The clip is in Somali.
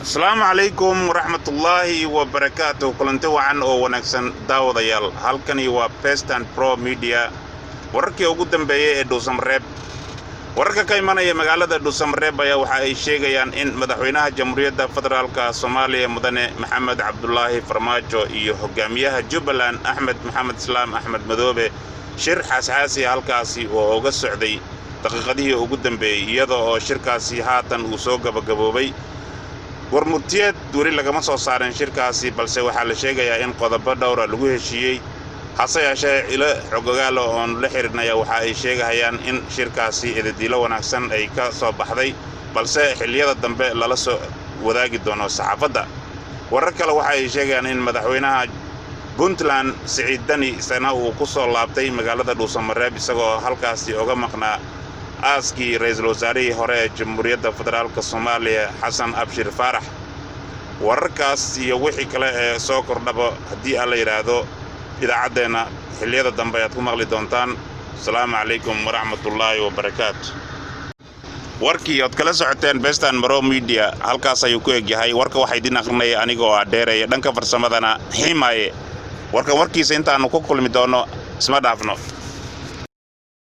السلام عليكم ورحمة الله وبركاته. كلنتي وعن أو ونكسن داود يال هالكني وبيستان برو ميديا wararkii ugu dambeeyay ee Dhuusamreeb wararka ka imanaya magaalada Dhuusamreeb ayaa waxa ay sheegayaan in madaxweynaha Jamhuuriyadda Federaalka Soomaaliya mudane Maxamed Cabdullaahi Farmaajo iyo hogaamiyaha Jubbaland Axmed Maxamed Islaam Axmed Madoobe shir xasaasi halkaasi oo uga socday daqiiqadihii ugu dambeeyay iyadoo oo shirkaasi haatan uu soo gabagaboobay warmurtiyeed weli lagama soo saarin shirkaasi balse waxaa la sheegayaa in qodobo dhowr ah lagu heshiiyay hase yeeshee ila xogogaalo oon la xirinaya waxa ay sheegayaan in shirkaasi idadiilo wanaagsan ay ka soo baxday balse xilliyada dambe lala soo wadaagi doono saxaafadda warar kale waxa ay sheegayaan in madaxweynaha Puntland Siciid Dani sana uu ku soo laabtay magaalada Dhuusamreeb isagoo halkaasi uga maqnaa aaskii ra'iisul wasaarihii hore ee Jamhuuriyadda Federaalka Soomaaliya Xasan Abshir Faarax wararkaas iyo wixii kale ee soo kordhaba haddii aan la yiraahdo idaacaddeena xilliyada dambe aad ku maqli doontaan. Assalaamu calaykum waraxmatullaahi wabarakaatu. warkii aad kala socoteen Bestan Pro Media halkaas ayuu ku egyahay warka waxa idin akhrinaya anigoo ah dheereeya dhanka farsamadana Himaye warkiisa intaanu ku kulmi doono isma dhaafno.